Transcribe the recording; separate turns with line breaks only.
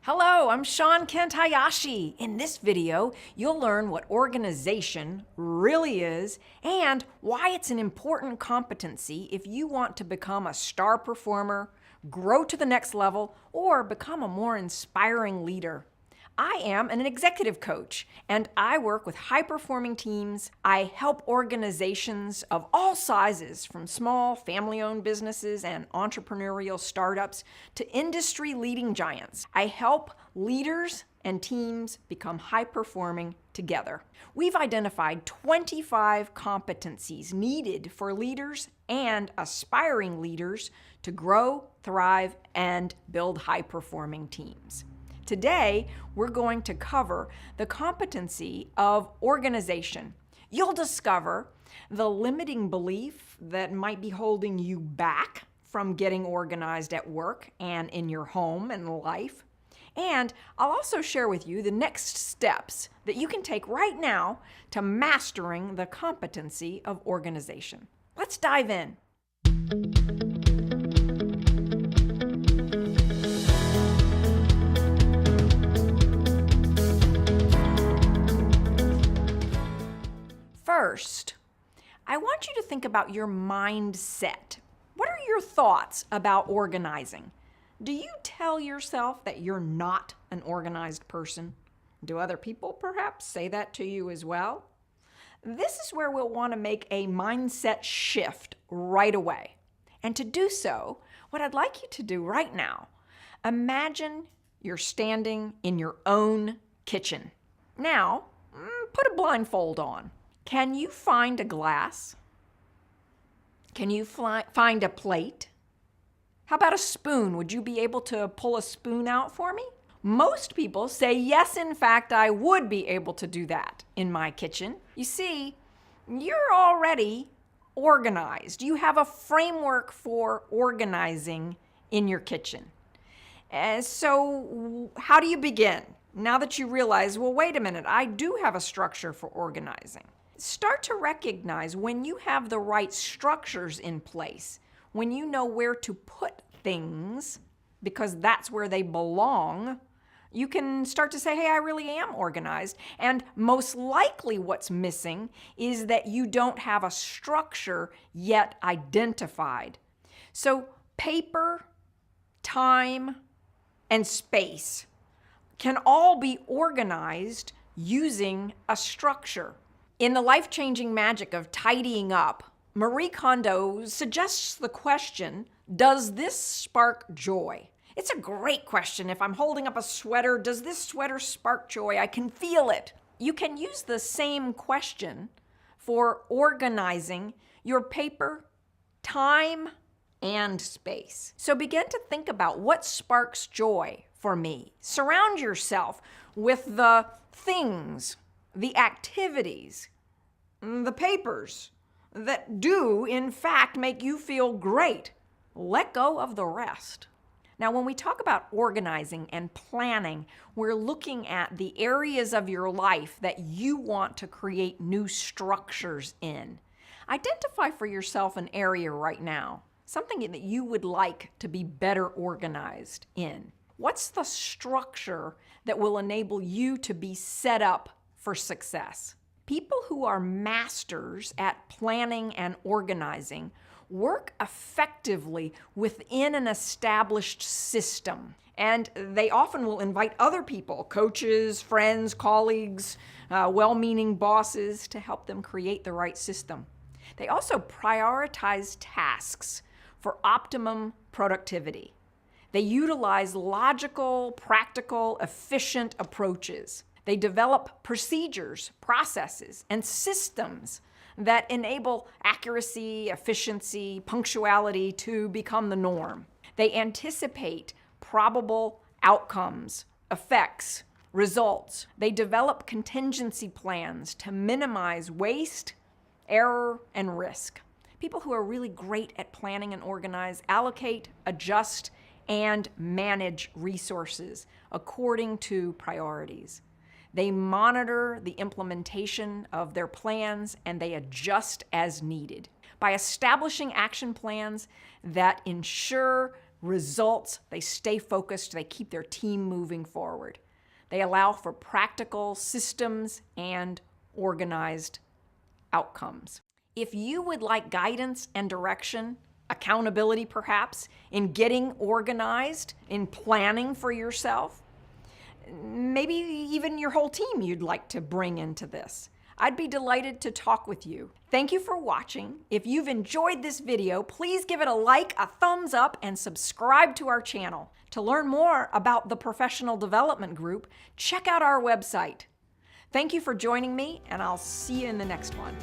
Hello, I'm Shawn Kent Hayashi. In this video, you'll learn what organization really is and why it's an important competency if you want to become a star performer, grow to the next level, or become a more inspiring leader. I am an executive coach, and I work with high-performing teams. I help organizations of all sizes, from small family-owned businesses and entrepreneurial startups to industry-leading giants. I help leaders and teams become high-performing together. We've identified 25 competencies needed for leaders and aspiring leaders to grow, thrive, and build high-performing teams. Today, we're going to cover the competency of organization. You'll discover the limiting belief that might be holding you back from getting organized at work and in your home and life. And I'll also share with you the next steps that you can take right now to mastering the competency of organization. Let's dive in. First, I want you to think about your mindset. What are your thoughts about organizing? Do you tell yourself that you're not an organized person? Do other people perhaps say that to you as well? This is where we'll want to make a mindset shift right away. And to do so, what I'd like you to do right now, imagine you're standing in your own kitchen. Now, put a blindfold on. Can you find a glass? Can you find a plate? How about a spoon? Would you be able to pull a spoon out for me? Most people say, yes, in fact, I would be able to do that in my kitchen. You see, you're already organized. You have a framework for organizing in your kitchen. So how do you begin? Now that you realize, well, wait a minute, I do have a structure for organizing. Start to recognize when you have the right structures in place, when you know where to put things, because that's where they belong, you can start to say, hey, I really am organized. And most likely what's missing is that you don't have a structure yet identified. So paper, time, and space can all be organized using a structure. In The Life-Changing Magic of Tidying Up, Marie Kondo suggests the question, does this spark joy? It's a great question. If I'm holding up a sweater, does this sweater spark joy? I can feel it. You can use the same question for organizing your paper, time, and space. So begin to think about what sparks joy for me. Surround yourself with the things, the activities, the papers that do, in fact, make you feel great. Let go of the rest. Now, when we talk about organizing and planning, we're looking at the areas of your life that you want to create new structures in. Identify for yourself an area right now, something that you would like to be better organized in. What's the structure that will enable you to be set up for success? People who are masters at planning and organizing work effectively within an established system. And they often will invite other people, coaches, friends, colleagues, well-meaning bosses, to help them create the right system. They also prioritize tasks for optimum productivity. They utilize logical, practical, efficient approaches. They develop procedures, processes, and systems that enable accuracy, efficiency, punctuality to become the norm. They anticipate probable outcomes, effects, results. They develop contingency plans to minimize waste, error, and risk. People who are really great at planning and organize allocate, adjust, and manage resources according to priorities. They monitor the implementation of their plans and they adjust as needed. By establishing action plans that ensure results, they stay focused, they keep their team moving forward. They allow for practical systems and organized outcomes. If you would like guidance and direction, accountability perhaps, in getting organized, in planning for yourself, maybe even your whole team you'd like to bring into this, I'd be delighted to talk with you. Thank you for watching. If you've enjoyed this video, please give it a like, a thumbs up, and subscribe to our channel. To learn more about the Professional Development Group, check out our website. Thank you for joining me, and I'll see you in the next one.